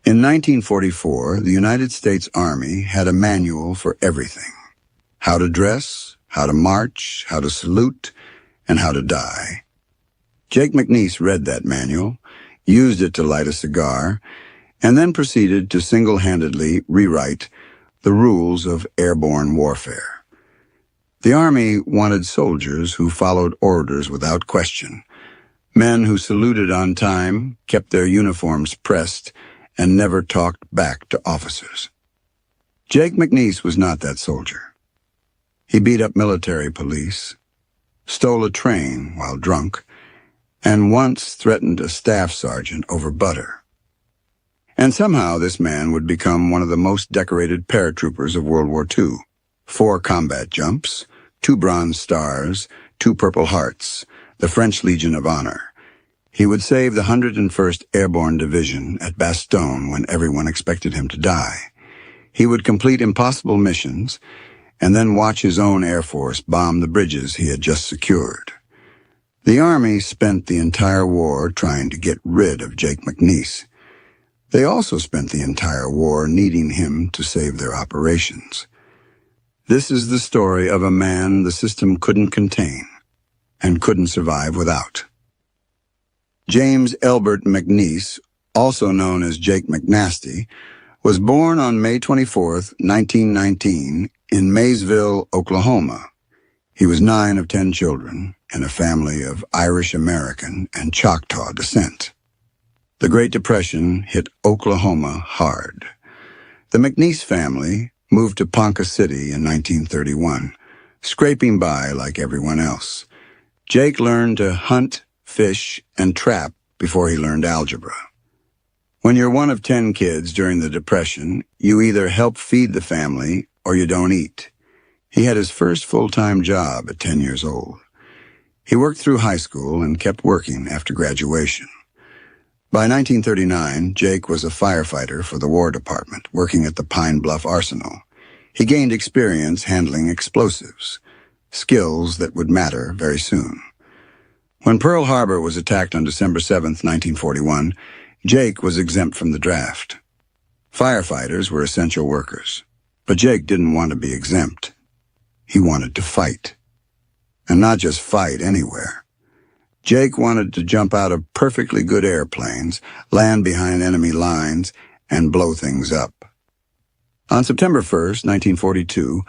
In 1944, the United States Army had a manual for everything: how to dress, how to march, how to salute, and how to die. Jake McNeese read that manual, used it to light a cigar, and then proceeded to single-handedly rewrite the rules of airborne warfare. The Army wanted soldiers who followed orders without question, men who saluted on time, kept their uniforms pressed, and never talked back to officers. Jake McNeese was not that soldier. He beat up military police, stole a train while drunk, and once threatened a staff sergeant over butter. And somehow this man would become one of the most decorated paratroopers of World War II. 4 combat jumps, 2 Bronze Stars, 2 Purple Hearts, the French Legion of Honor. He would save the 101st Airborne Division at Bastogne when everyone expected him to die. He would complete impossible missions and then watch his own Air Force bomb the bridges he had just secured. The Army spent the entire war trying to get rid of Jake McNeese. They also spent the entire war needing him to save their operations. This is the story of a man the system couldn't contain and couldn't survive without. James Elbert McNeese, also known as Jake McNasty, was born on May 24, 1919, in Maysville, Oklahoma. He was 9 of 10 children in a family of Irish-American and Choctaw descent. The Great Depression hit Oklahoma hard. The McNeese family moved to Ponca City in 1931, scraping by like everyone else. Jake learned to hunt, fish, and trap before he learned algebra. When you're one of 10 kids during the Depression, you either help feed the family or you don't eat. He had his first full-time job at 10 years old. He worked through high school and kept working after graduation. By 1939, Jake was a firefighter for the War Department, working at the Pine Bluff Arsenal. He gained experience handling explosives, skills that would matter very soon. When Pearl Harbor was attacked on December 7, 1941, Jake was exempt from the draft. Firefighters were essential workers, but Jake didn't want to be exempt. He wanted to fight. And not just fight anywhere. Jake wanted to jump out of perfectly good airplanes, land behind enemy lines, and blow things up. On September 1, 1942,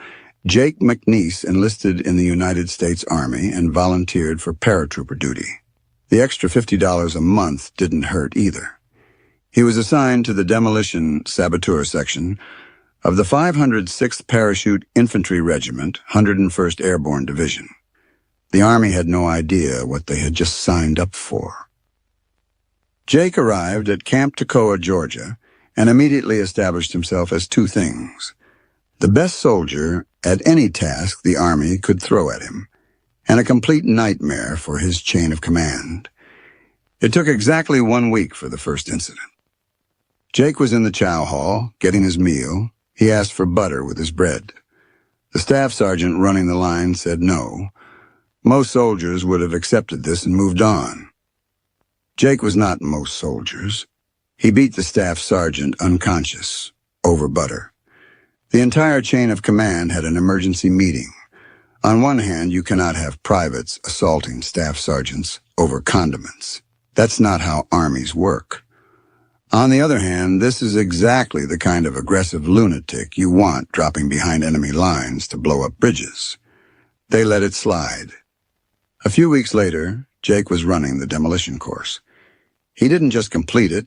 Jake McNeese enlisted in the United States Army and volunteered for paratrooper duty. The extra $50 a month didn't hurt either. He was assigned to the Demolition Saboteur Section of the 506th Parachute Infantry Regiment, 101st Airborne Division. The Army had no idea what they had just signed up for. Jake arrived at Camp Toccoa, Georgia, and immediately established himself as 2 things: the best soldier at any task the Army could throw at him, and a complete nightmare for his chain of command. It took exactly 1 week for the first incident. Jake was in the chow hall, getting his meal. He asked for butter with his bread. The staff sergeant running the line said no. Most soldiers would have accepted this and moved on. Jake was not most soldiers. He beat the staff sergeant unconscious over butter. The entire chain of command had an emergency meeting. On one hand, you cannot have privates assaulting staff sergeants over condiments. That's not how armies work. On the other hand, this is exactly the kind of aggressive lunatic you want dropping behind enemy lines to blow up bridges. They let it slide. A few weeks later, Jake was running the demolition course. He didn't just complete it.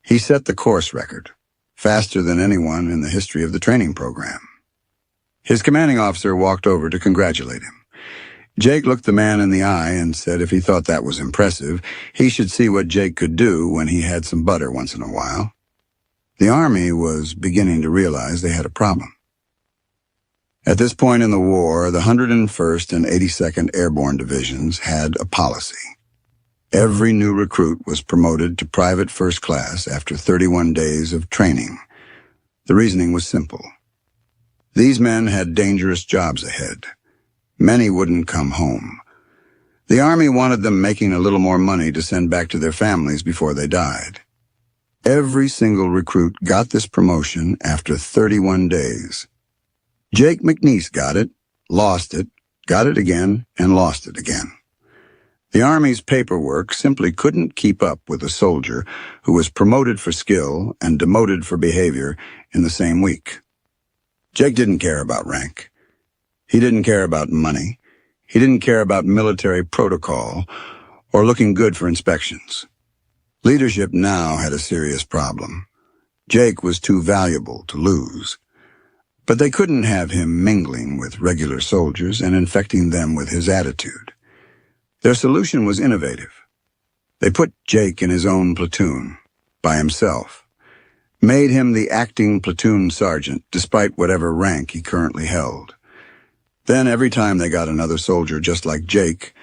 He set the course record, faster than anyone in the history of the training program. His commanding officer walked over to congratulate him. Jake looked the man in the eye and said if he thought that was impressive, he should see what Jake could do when he had some butter once in a while. The Army was beginning to realize they had a problem. At this point in the war, the 101st and 82nd Airborne Divisions had a policy. Every new recruit was promoted to private first class after 31 days of training. The reasoning was simple. These men had dangerous jobs ahead. Many wouldn't come home. The Army wanted them making a little more money to send back to their families before they died. Every single recruit got this promotion after 31 days. Jake McNeese got it, lost it, got it again, and lost it again. The Army's paperwork simply couldn't keep up with a soldier who was promoted for skill and demoted for behavior in the same week. Jake didn't care about rank. He didn't care about money. He didn't care about military protocol or looking good for inspections. Leadership now had a serious problem. Jake was too valuable to lose. But they couldn't have him mingling with regular soldiers and infecting them with his attitude. Their solution was innovative. They put Jake in his own platoon, by himself, made him the acting platoon sergeant despite whatever rank he currently held. Then every time they got another soldier just like Jake,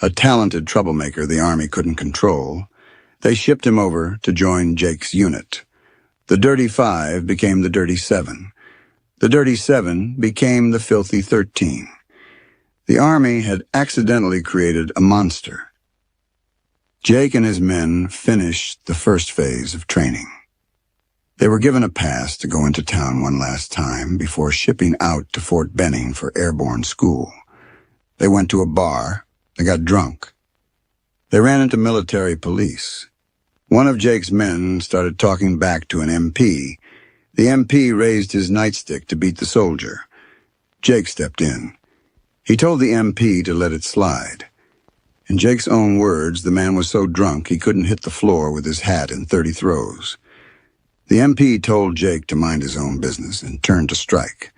a talented troublemaker the Army couldn't control, they shipped him over to join Jake's unit. The Dirty Five became the Dirty Seven. The Dirty Seven became the Filthy 13. The Army had accidentally created a monster. Jake and his men finished the first phase of training. They were given a pass to go into town one last time before shipping out to Fort Benning for Airborne school. They went to a bar. They got drunk. They ran into military police. One of Jake's men started talking back to an MP. The MP raised his nightstick to beat the soldier. Jake stepped in. He told the MP to let it slide. In Jake's own words, the man was so drunk he couldn't hit the floor with his hat in 30 throws. The MP told Jake to mind his own business and turned to strike.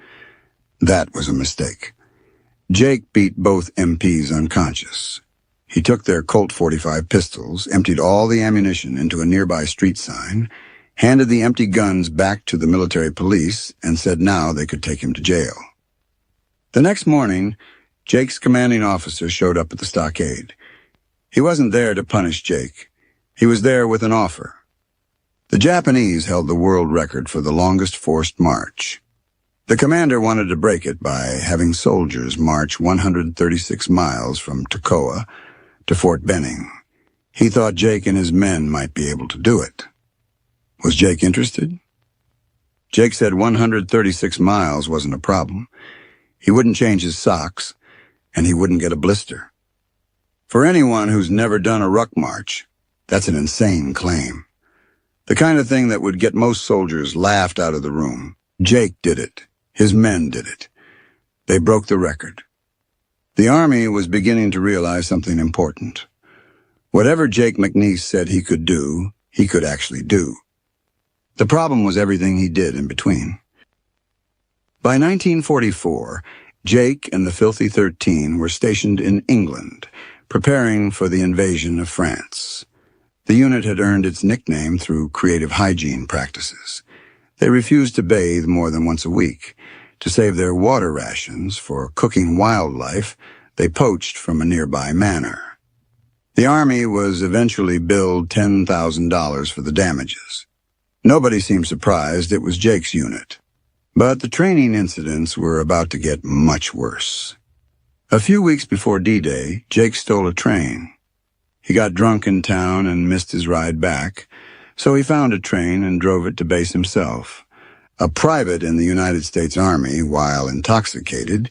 That was a mistake. Jake beat both MPs unconscious. He took their Colt .45 pistols, emptied all the ammunition into a nearby street sign, handed the empty guns back to the military police, and said now they could take him to jail. The next morning, Jake's commanding officer showed up at the stockade. He wasn't there to punish Jake. He was there with an offer. The Japanese held the world record for the longest forced march. The commander wanted to break it by having soldiers march 136 miles from Toccoa to Fort Benning. He thought Jake and his men might be able to do it. Was Jake interested? Jake said 136 miles wasn't a problem. He wouldn't change his socks, and he wouldn't get a blister. For anyone who's never done a ruck march, that's an insane claim. The kind of thing that would get most soldiers laughed out of the room. Jake did it. His men did it. They broke the record. The Army was beginning to realize something important. Whatever Jake McNeese said he could actually do. The problem was everything he did in between. By 1944, Jake and the Filthy 13 were stationed in England, preparing for the invasion of France. The unit had earned its nickname through creative hygiene practices. They refused to bathe more than once a week. To save their water rations for cooking wildlife, they poached from a nearby manor. The Army was eventually billed $10,000 for the damages. Nobody seemed surprised it was Jake's unit. But the training incidents were about to get much worse. A few weeks before D-Day, Jake stole a train. He got drunk in town and missed his ride back, so he found a train and drove it to base himself. A private in the United States Army, while intoxicated,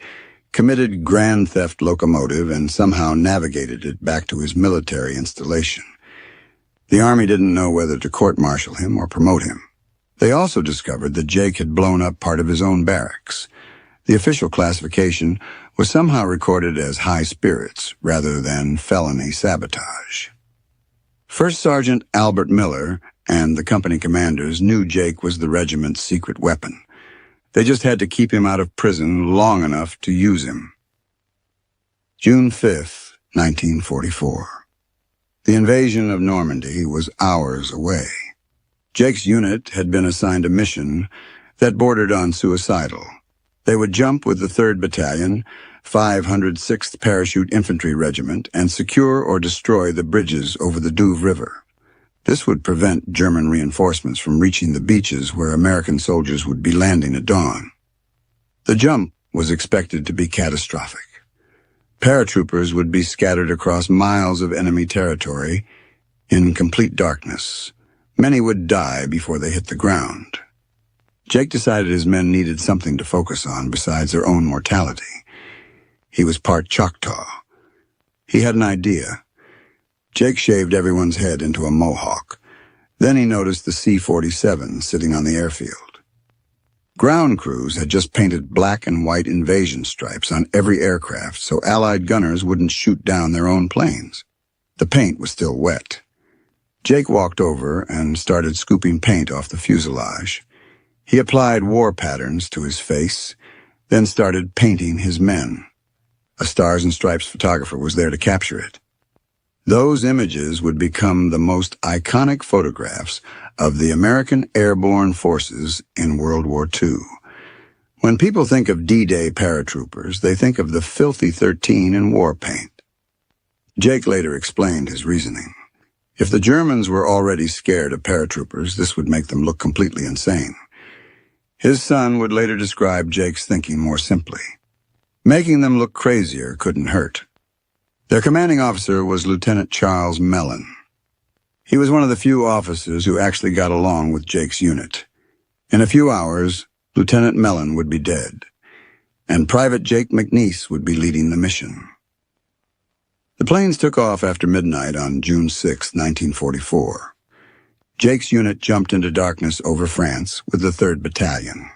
committed grand theft locomotive and somehow navigated it back to his military installation. The Army didn't know whether to court-martial him or promote him. They also discovered that Jake had blown up part of his own barracks. The official classification was somehow recorded as high spirits rather than felony sabotage. First Sergeant Albert Miller and the company commanders knew Jake was the regiment's secret weapon. They just had to keep him out of prison long enough to use him. June 5th, 1944. The invasion of Normandy was hours away. Jake's unit had been assigned a mission that bordered on suicidal. They would jump with the 3rd Battalion, 506th Parachute Infantry Regiment, and secure or destroy the bridges over the Douve River. This would prevent German reinforcements from reaching the beaches where American soldiers would be landing at dawn. The jump was expected to be catastrophic. Paratroopers would be scattered across miles of enemy territory in complete darkness. Many would die before they hit the ground. Jake decided his men needed something to focus on besides their own mortality. He was part Choctaw. He had an idea. Jake shaved everyone's head into a mohawk. Then he noticed the C-47 sitting on the airfield. Ground crews had just painted black and white invasion stripes on every aircraft so Allied gunners wouldn't shoot down their own planes. The paint was still wet. Jake walked over and started scooping paint off the fuselage. He applied war patterns to his face, then started painting his men. A Stars and Stripes photographer was there to capture it. Those images would become the most iconic photographs of the American Airborne Forces in World War II. When people think of D-Day paratroopers, they think of the filthy 13 in war paint. Jake later explained his reasoning. If the Germans were already scared of paratroopers, this would make them look completely insane. His son would later describe Jake's thinking more simply. Making them look crazier couldn't hurt. Their commanding officer was Lieutenant Charles Mellon. He was one of the few officers who actually got along with Jake's unit. In a few hours, Lieutenant Mellon would be dead, and Private Jake McNeese would be leading the mission. The planes took off after midnight on June 6, 1944. Jake's unit jumped into darkness over France with the 3rd Battalion.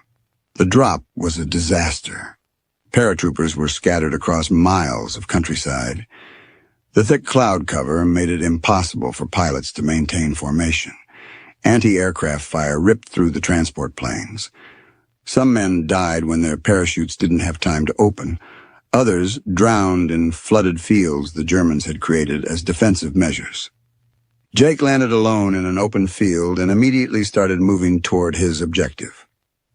The drop was a disaster. Paratroopers were scattered across miles of countryside. The thick cloud cover made it impossible for pilots to maintain formation. Anti-aircraft fire ripped through the transport planes. Some men died when their parachutes didn't have time to open. Others drowned in flooded fields the Germans had created as defensive measures. Jake landed alone in an open field and immediately started moving toward his objective.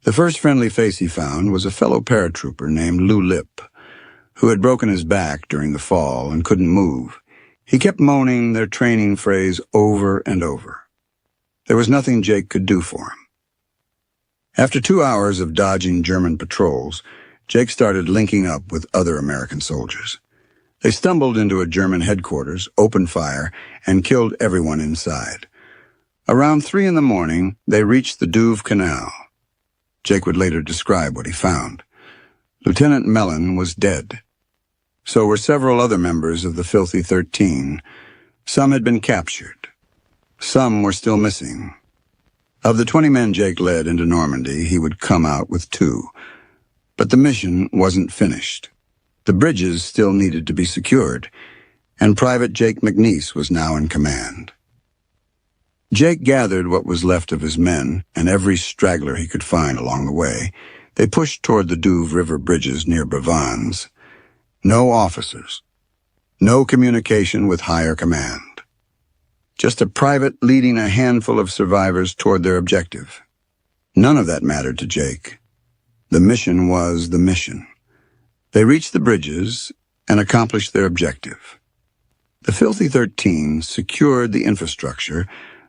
The first friendly face he found was a fellow paratrooper named Lou Lip, who had broken his back during the fall and couldn't move. He kept moaning their training phrase over and over. There was nothing Jake could do for him. After 2 hours of dodging German patrols, Jake started linking up with other American soldiers. They stumbled into a German headquarters, opened fire, and killed everyone inside. Around 3 in the morning, they reached the Douve Canal. Jake would later describe what he found. Lieutenant Mellon was dead. So were several other members of the Filthy 13. Some had been captured. Some were still missing. Of the 20 men Jake led into Normandy, he would come out with 2. But the mission wasn't finished. The bridges still needed to be secured, and Private Jake McNeese was now in command. Jake gathered what was left of his men and every straggler he could find along the way. They pushed toward the Douve River bridges near Bravans. No officers. No communication with higher command. Just a private leading a handful of survivors toward their objective. None of that mattered to Jake. The mission was the mission. They reached the bridges and accomplished their objective. The Filthy 13 secured the infrastructure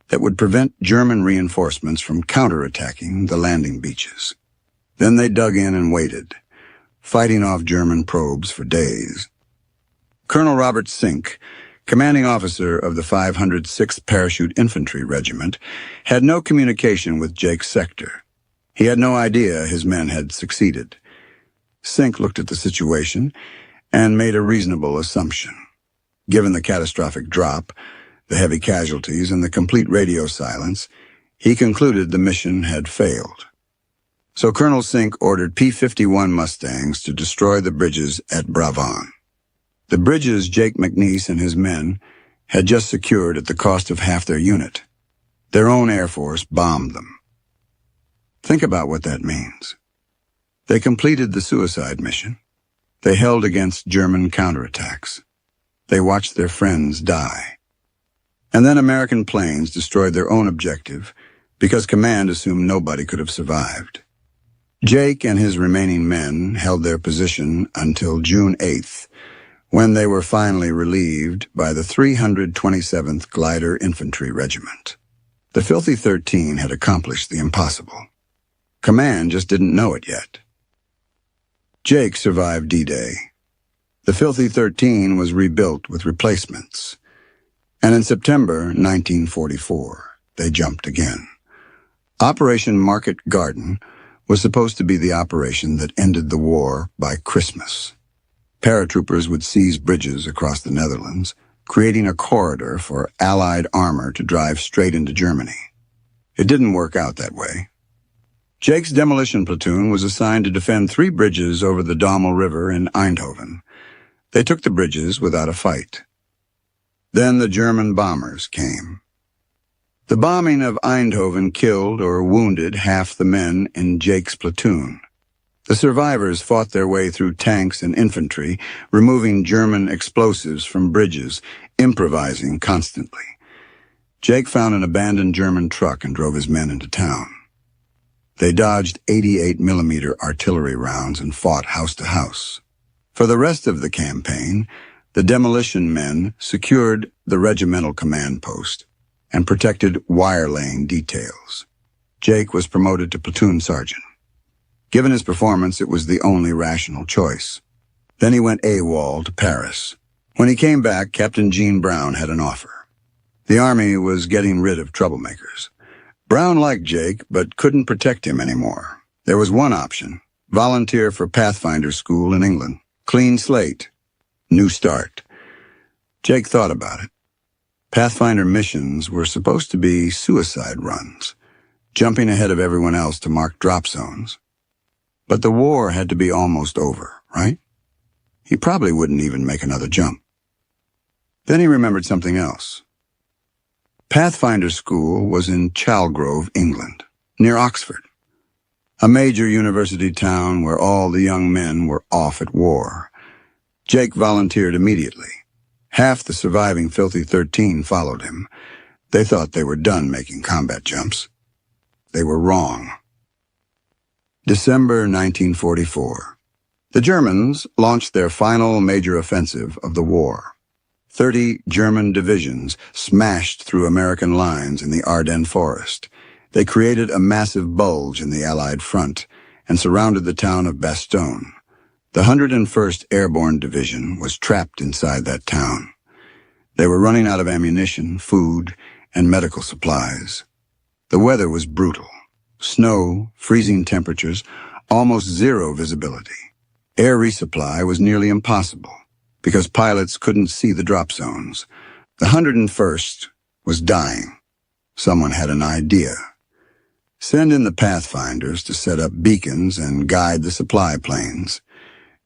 that would prevent German reinforcements from counterattacking the landing beaches. Then they dug in and waited, fighting off German probes for days. Colonel Robert Sink, commanding officer of the 506th Parachute Infantry Regiment, had no communication with Jake's sector. He had no idea his men had succeeded. Sink looked at the situation and made a reasonable assumption. Given the catastrophic drop, the heavy casualties, and the complete radio silence, he concluded the mission had failed. So Colonel Sink ordered P-51 Mustangs to destroy the bridges at Bravon. The bridges Jake McNeese and his men had just secured at the cost of half their unit. Their own Air Force bombed them. Think about what that means. They completed the suicide mission. They held against German counterattacks. They watched their friends die. And then American planes destroyed their own objective because command assumed nobody could have survived. Jake and his remaining men held their position until June 8th, when they were finally relieved by the 327th Glider Infantry Regiment. The Filthy 13 had accomplished the impossible. Command just didn't know it yet. Jake survived D-Day. The Filthy 13 was rebuilt with replacements. And in September 1944, they jumped again. Operation Market Garden was supposed to be the operation that ended the war by Christmas. Paratroopers would seize bridges across the Netherlands, creating a corridor for Allied armor to drive straight into Germany. It didn't work out that way. Jake's demolition platoon was assigned to defend 3 bridges over the Dommel River in Eindhoven. They took the bridges without a fight. Then the German bombers came. The bombing of Eindhoven killed or wounded half the men in Jake's platoon. The survivors fought their way through tanks and infantry, removing German explosives from bridges, improvising constantly. Jake found an abandoned German truck and drove his men into town. They dodged 88mm artillery rounds and fought house to house. For the rest of the campaign, the demolition men secured the regimental command post and protected wire-laying details. Jake was promoted to platoon sergeant. Given his performance, it was the only rational choice. Then he went AWOL to Paris. When he came back, Captain Gene Brown had an offer. The Army was getting rid of troublemakers. Brown liked Jake, but couldn't protect him anymore. There was one option: volunteer for Pathfinder School in England. Clean slate. New start. Jake thought about it. Pathfinder missions were supposed to be suicide runs, jumping ahead of everyone else to mark drop zones. But the war had to be almost over, right? He probably wouldn't even make another jump. Then he remembered something else. Pathfinder School was in Chalgrove, England, near Oxford, a major university town where all the young men were off at war. Jake volunteered immediately. Half the surviving Filthy 13 followed him. They thought they were done making combat jumps. They were wrong. December 1944. The Germans launched their final major offensive of the war. 30 German divisions smashed through American lines in the Ardennes forest. They created a massive bulge in the Allied front and surrounded the town of Bastogne. The 101st Airborne Division was trapped inside that town. They were running out of ammunition, food, and medical supplies. The weather was brutal. Snow, freezing temperatures, almost zero visibility. Air resupply was nearly impossible because pilots couldn't see the drop zones. The 101st was dying. Someone had an idea. Send in the Pathfinders to set up beacons and guide the supply planes.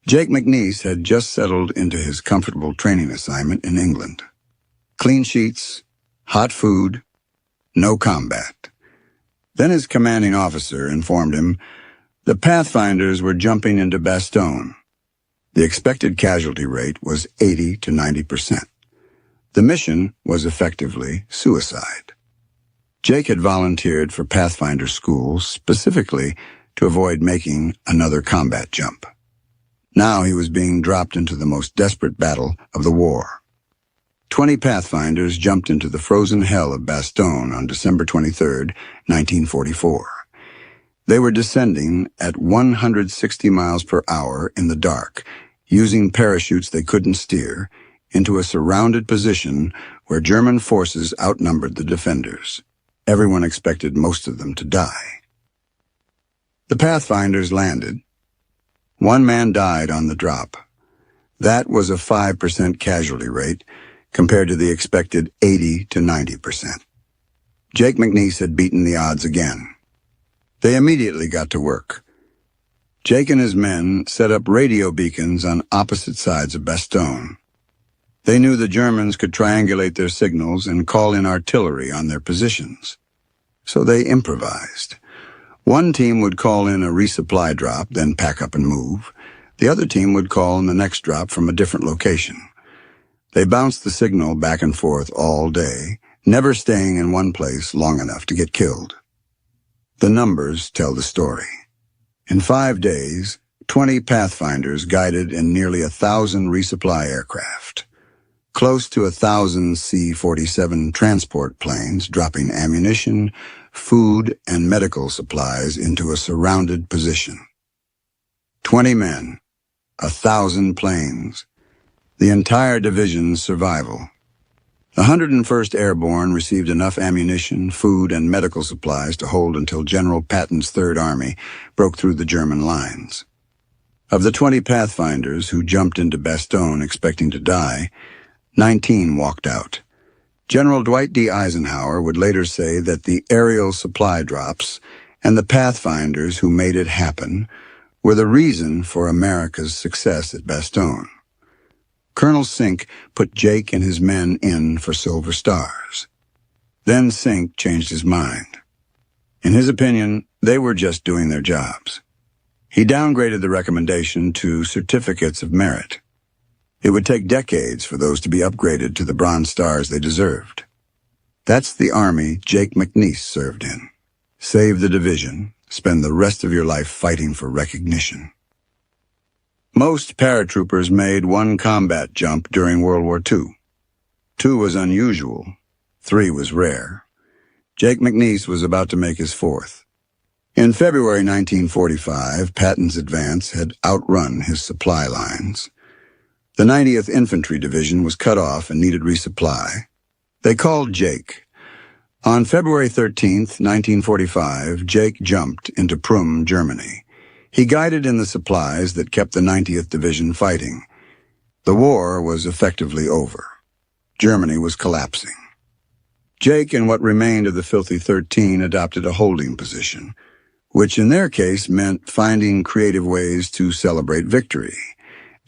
Jake McNeese had just settled into his comfortable training assignment in England. Clean sheets, hot food, no combat. Then his commanding officer informed him the Pathfinders were jumping into Bastogne. The expected casualty rate was 80 to 90%. The mission was effectively suicide. Jake had volunteered for Pathfinder School specifically to avoid making another combat jump. Now he was being dropped into the most desperate battle of the war. 20 Pathfinders jumped into the frozen hell of Bastogne on December 23, 1944. They were descending at 160 miles per hour in the dark, using parachutes they couldn't steer, into a surrounded position where German forces outnumbered the defenders. Everyone expected most of them to die. The Pathfinders landed. One man died on the drop. That was a 5% casualty rate, compared to the expected 80 to 90%. Jake McNeese had beaten the odds again. They immediately got to work. Jake and his men set up radio beacons on opposite sides of Bastogne. They knew the Germans could triangulate their signals and call in artillery on their positions. So they improvised. One team would call in a resupply drop, then pack up and move. The other team would call in the next drop from a different location. They bounced the signal back and forth all day, never staying in one place long enough to get killed. The numbers tell the story. In 5 days, 20 Pathfinders guided in nearly 1,000 resupply aircraft. Close to 1,000 C-47 transport planes dropping ammunition, food, and medical supplies into a surrounded position. 20 men, 1,000 planes. The entire division's survival. The 101st Airborne received enough ammunition, food, and medical supplies to hold until General Patton's Third Army broke through the German lines. Of the 20 Pathfinders who jumped into Bastogne expecting to die, 19 walked out. General Dwight D. Eisenhower would later say that the aerial supply drops and the Pathfinders who made it happen were the reason for America's success at Bastogne. Colonel Sink put Jake and his men in for Silver Stars. Then Sink changed his mind. In his opinion, they were just doing their jobs. He downgraded the recommendation to Certificates of Merit. It would take decades for those to be upgraded to the Bronze Stars they deserved. That's the Army Jake McNeese served in. Save the division, spend the rest of your life fighting for recognition. Most paratroopers made one combat jump during World War II. 2 was unusual. 3 was rare. Jake McNeese was about to make his 4th. In February 1945, Patton's advance had outrun his supply lines. The 90th Infantry Division was cut off and needed resupply. They called Jake. On February 13, 1945, Jake jumped into Prüm, Germany. He guided in the supplies that kept the 90th Division fighting. The war was effectively over. Germany was collapsing. Jake and what remained of the Filthy 13 adopted a holding position, which in their case meant finding creative ways to celebrate victory.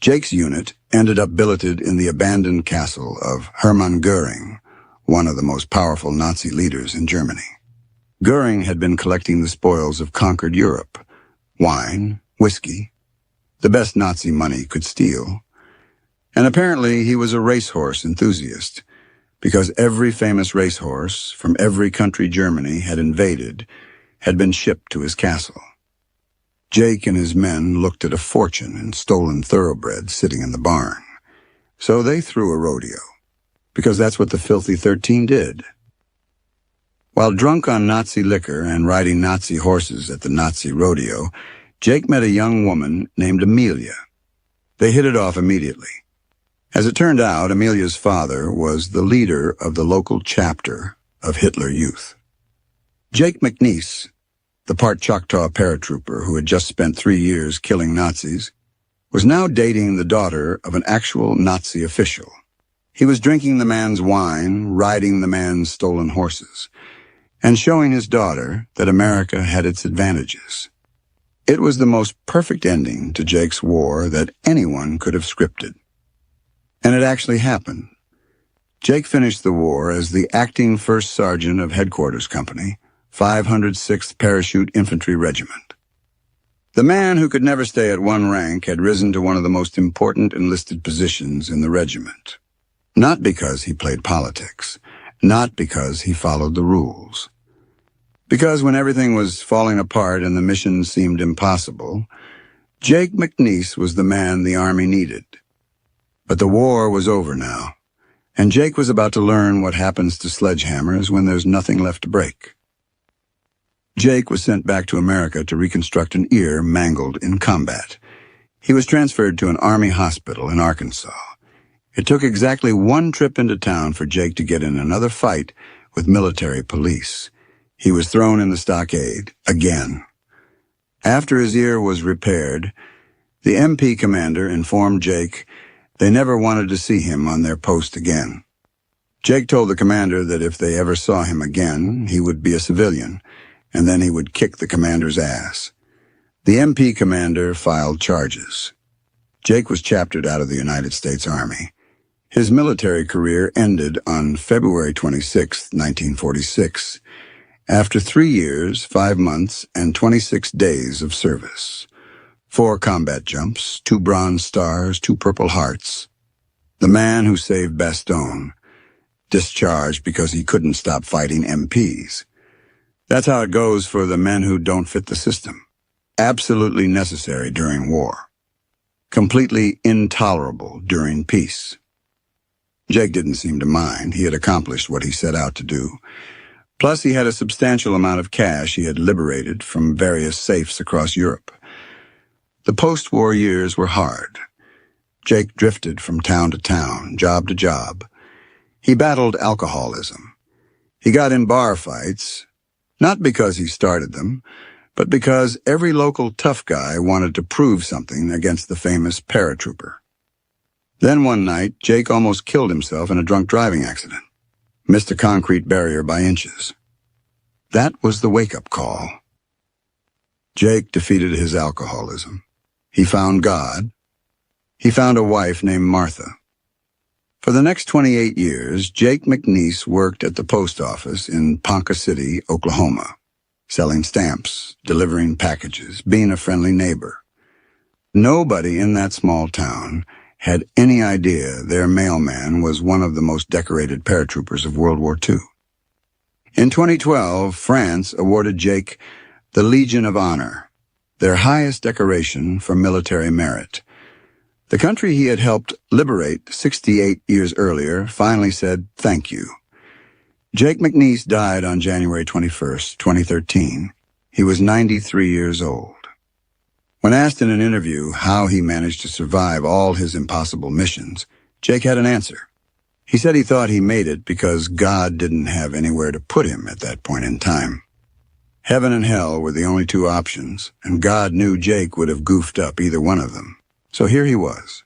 Jake's unit ended up billeted in the abandoned castle of Hermann Göring, one of the most powerful Nazi leaders in Germany. Göring had been collecting the spoils of conquered Europe: wine, whiskey, the best Nazi money could steal. And apparently he was a racehorse enthusiast, because every famous racehorse from every country Germany had invaded had been shipped to his castle. Jake and his men looked at a fortune in stolen thoroughbreds sitting in the barn. So they threw a rodeo, because that's what the Filthy 13 did. While drunk on Nazi liquor and riding Nazi horses at the Nazi rodeo, Jake met a young woman named Amelia. They hit it off immediately. As it turned out, Amelia's father was the leader of the local chapter of Hitler Youth. Jake McNeese, the part Choctaw paratrooper who had just spent 3 years killing Nazis, was now dating the daughter of an actual Nazi official. He was drinking the man's wine, riding the man's stolen horses, and showing his daughter that America had its advantages. It was the most perfect ending to Jake's war that anyone could have scripted. And it actually happened. Jake finished the war as the acting first sergeant of Headquarters Company, 506th Parachute Infantry Regiment. The man who could never stay at one rank had risen to one of the most important enlisted positions in the regiment. Not because he played politics, not because he followed the rules. Because when everything was falling apart and the mission seemed impossible, Jake McNeese was the man the Army needed. But the war was over now, and Jake was about to learn what happens to sledgehammers when there's nothing left to break. Jake was sent back to America to reconstruct an ear mangled in combat. He was transferred to an Army hospital in Arkansas. It took exactly 1 trip into town for Jake to get in another fight with military police. He was thrown in the stockade, again. After his ear was repaired, the MP commander informed Jake they never wanted to see him on their post again. Jake told the commander that if they ever saw him again, he would be a civilian, and then he would kick the commander's ass. The MP commander filed charges. Jake was chaptered out of the United States Army. His military career ended on February 26, 1946, after 3 years, 5 months, and 26 days of service. 4 combat jumps, 2 Bronze Stars, 2 Purple Hearts. The man who saved Bastogne, discharged because he couldn't stop fighting MPs. That's how it goes for the men who don't fit the system. Absolutely necessary during war. Completely intolerable during peace. Jake didn't seem to mind. He had accomplished what he set out to do. Plus, he had a substantial amount of cash he had liberated from various safes across Europe. The post-war years were hard. Jake drifted from town to town, job to job. He battled alcoholism. He got in bar fights, not because he started them, but because every local tough guy wanted to prove something against the famous paratrooper. Then one night, Jake almost killed himself in a drunk driving accident. Missed a concrete barrier by inches. That was the wake-up call. Jake defeated his alcoholism. He found God. He found a wife named Martha. For the next 28 years, Jake McNeese worked at the post office in Ponca City, Oklahoma, selling stamps, delivering packages, being a friendly neighbor. Nobody in that small town had any idea their mailman was one of the most decorated paratroopers of World War II. In 2012, France awarded Jake the Legion of Honor, their highest decoration for military merit. The country he had helped liberate 68 years earlier finally said thank you. Jake McNeese died on January 21st, 2013. He was 93 years old. When asked in an interview how he managed to survive all his impossible missions, Jake had an answer. He said he thought he made it because God didn't have anywhere to put him at that point in time. Heaven and hell were the only two options, and God knew Jake would have goofed up either one of them. So here he was,